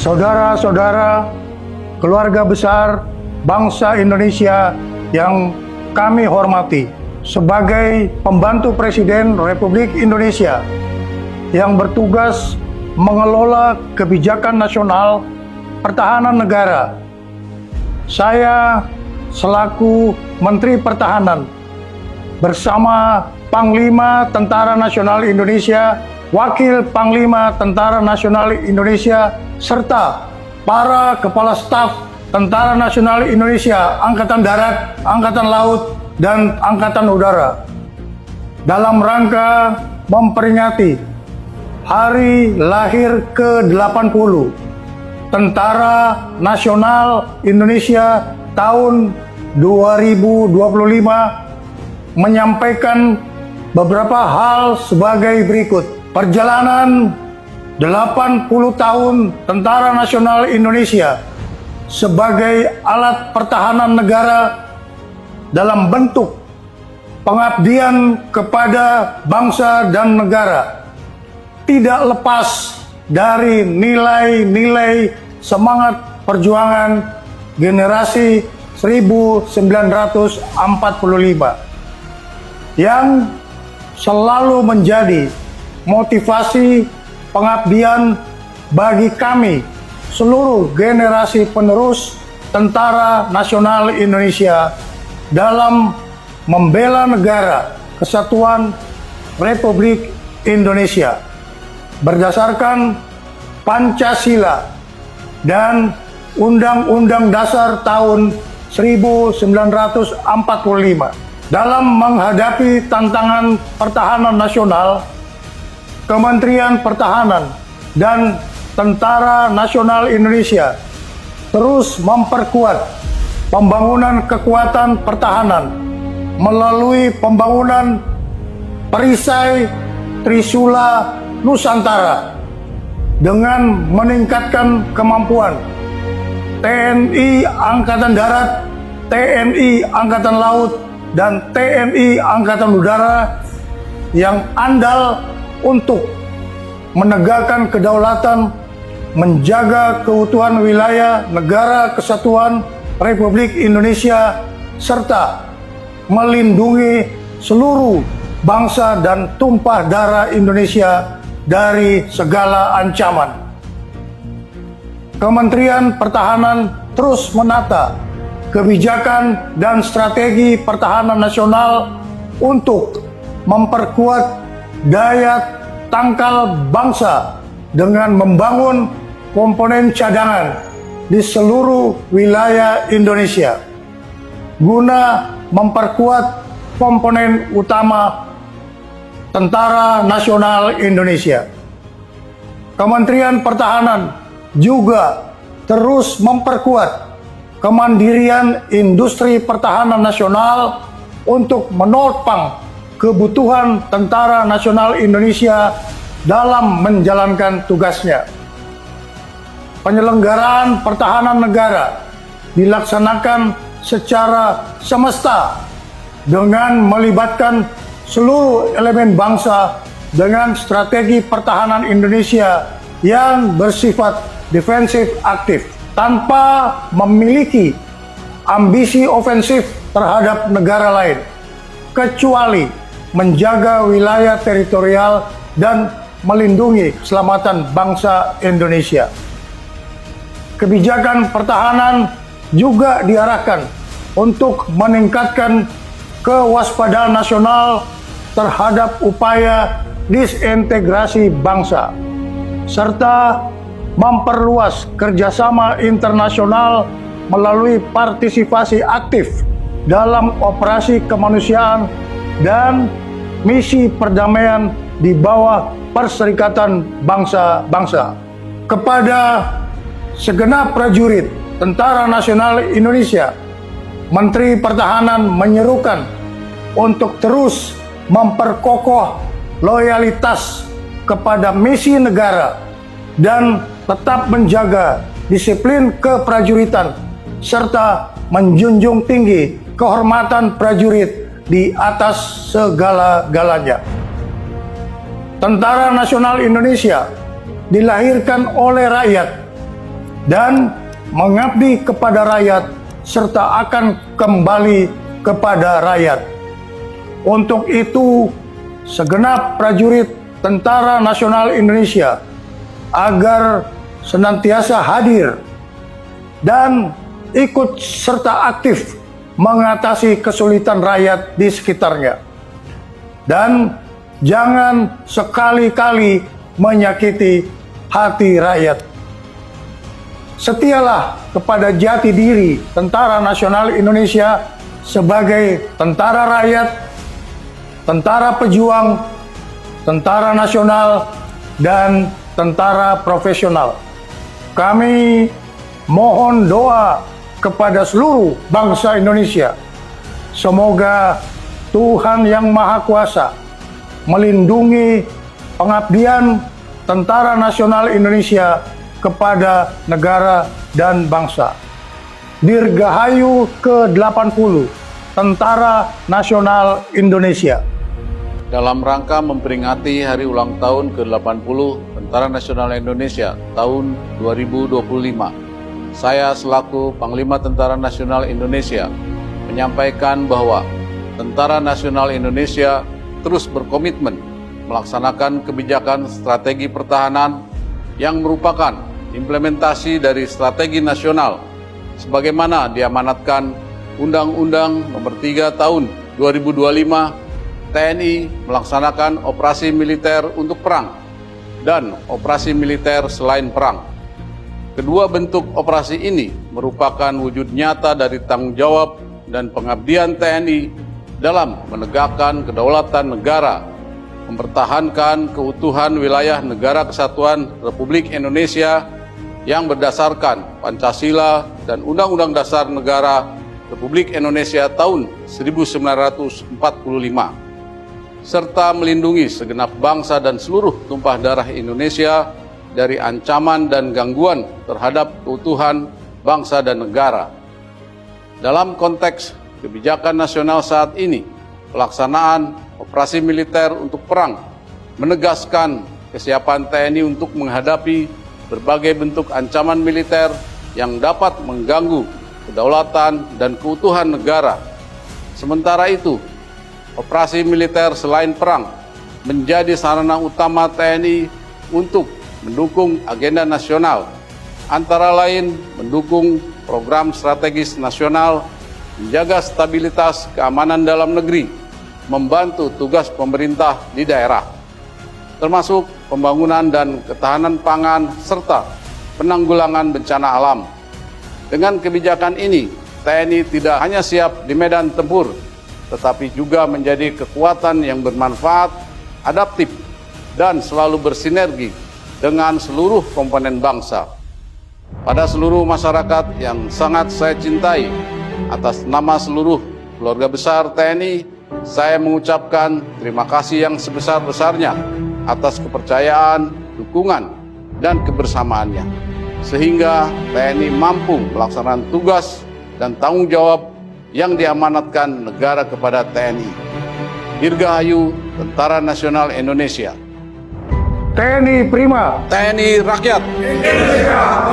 saudara-saudara, keluarga besar bangsa Indonesia yang kami hormati, sebagai pembantu Presiden Republik Indonesia yang bertugas mengelola kebijakan nasional pertahanan negara, saya selaku Menteri Pertahanan bersama Panglima Tentara Nasional Indonesia, Wakil Panglima Tentara Nasional Indonesia, serta para Kepala Staf Tentara Nasional Indonesia, Angkatan Darat, Angkatan Laut, dan Angkatan Udara, dalam rangka memperingati Hari Lahir ke-80 Tentara Nasional Indonesia tahun 2025, menyampaikan beberapa hal sebagai berikut. Perjalanan 80 tahun Tentara Nasional Indonesia sebagai alat pertahanan negara dalam bentuk pengabdian kepada bangsa dan negara tidak lepas dari nilai-nilai semangat perjuangan generasi 1945 yang selalu menjadi motivasi pengabdian bagi kami seluruh generasi penerus Tentara Nasional Indonesia dalam membela negara kesatuan Republik Indonesia berdasarkan Pancasila dan Undang-Undang Dasar tahun 1945. Dalam menghadapi tantangan pertahanan nasional, Kementerian Pertahanan dan Tentara Nasional Indonesia terus memperkuat pembangunan kekuatan pertahanan melalui pembangunan perisai Trisula Nusantara dengan meningkatkan kemampuan TNI Angkatan Darat, TNI Angkatan Laut, dan TNI Angkatan Udara yang andal untuk menegakkan kedaulatan, menjaga keutuhan wilayah negara kesatuan Republik Indonesia, serta melindungi seluruh bangsa dan tumpah darah Indonesia dari segala ancaman. Kementerian Pertahanan terus menata kebijakan dan strategi pertahanan nasional untuk memperkuat daya tangkal bangsa dengan membangun komponen cadangan di seluruh wilayah Indonesia guna memperkuat komponen utama Tentara Nasional Indonesia. Kementerian Pertahanan juga terus memperkuat kemandirian industri pertahanan nasional untuk menopang kebutuhan Tentara Nasional Indonesia dalam menjalankan tugasnya. Penyelenggaraan pertahanan negara dilaksanakan secara semesta dengan melibatkan seluruh elemen bangsa dengan strategi pertahanan Indonesia yang bersifat defensif aktif, tanpa memiliki ambisi ofensif terhadap negara lain, kecuali menjaga wilayah teritorial dan melindungi keselamatan bangsa Indonesia. Kebijakan pertahanan juga diarahkan untuk meningkatkan kewaspadaan nasional terhadap upaya disintegrasi bangsa, serta memperluas kerjasama internasional melalui partisipasi aktif dalam operasi kemanusiaan dan misi perdamaian di bawah Perserikatan Bangsa-Bangsa. Kepada segenap prajurit Tentara Nasional Indonesia, Menteri Pertahanan menyerukan untuk terus memperkokoh loyalitas kepada misi negara dan tetap menjaga disiplin keprajuritan serta menjunjung tinggi kehormatan prajurit di atas segala-galanya. Tentara Nasional Indonesia dilahirkan oleh rakyat dan mengabdi kepada rakyat serta akan kembali kepada rakyat. Untuk itu, segenap prajurit Tentara Nasional Indonesia agar senantiasa hadir dan ikut serta aktif mengatasi kesulitan rakyat di sekitarnya. Dan jangan sekali-kali menyakiti hati rakyat. Setialah kepada jati diri Tentara Nasional Indonesia sebagai tentara rakyat, tentara pejuang, tentara nasional, dan tentara profesional. Kami mohon doa kepada seluruh bangsa Indonesia. Semoga Tuhan Yang Maha Kuasa melindungi pengabdian Tentara Nasional Indonesia kepada negara dan bangsa. Dirgahayu ke-80 Tentara Nasional Indonesia. Dalam rangka memperingati hari ulang tahun ke-80 Tentara Nasional Indonesia tahun 2025, saya selaku Panglima Tentara Nasional Indonesia menyampaikan bahwa Tentara Nasional Indonesia terus berkomitmen melaksanakan kebijakan strategi pertahanan yang merupakan implementasi dari strategi nasional sebagaimana diamanatkan Undang-Undang Nomor 3 Tahun 2025 TNI melaksanakan operasi militer untuk perang dan operasi militer selain perang. Kedua bentuk operasi ini merupakan wujud nyata dari tanggung jawab dan pengabdian TNI dalam menegakkan kedaulatan negara, mempertahankan keutuhan wilayah Negara Kesatuan Republik Indonesia yang berdasarkan Pancasila dan Undang-Undang Dasar Negara Republik Indonesia tahun 1945, serta melindungi segenap bangsa dan seluruh tumpah darah Indonesia dari ancaman dan gangguan terhadap keutuhan bangsa dan negara. Dalam konteks kebijakan nasional saat ini, pelaksanaan operasi militer untuk perang menegaskan kesiapan TNI untuk menghadapi berbagai bentuk ancaman militer yang dapat mengganggu kedaulatan dan keutuhan negara. Sementara itu, operasi militer selain perang menjadi sarana utama TNI untuk mendukung agenda nasional, antara lain mendukung program strategis nasional, menjaga stabilitas keamanan dalam negeri, membantu tugas pemerintah di daerah, termasuk pembangunan dan ketahanan pangan serta penanggulangan bencana alam. Dengan kebijakan ini, TNI tidak hanya siap di medan tempur, tetapi juga menjadi kekuatan yang bermanfaat, adaptif, dan selalu bersinergi dengan seluruh komponen bangsa. Pada seluruh masyarakat yang sangat saya cintai, atas nama seluruh keluarga besar TNI, saya mengucapkan terima kasih yang sebesar-besarnya atas kepercayaan, dukungan, dan kebersamaannya, sehingga TNI mampu melaksanakan tugas dan tanggung jawab yang diamanatkan negara kepada TNI. Dirgahayu Tentara Nasional Indonesia. TNI Prima. TNI Rakyat. Indonesia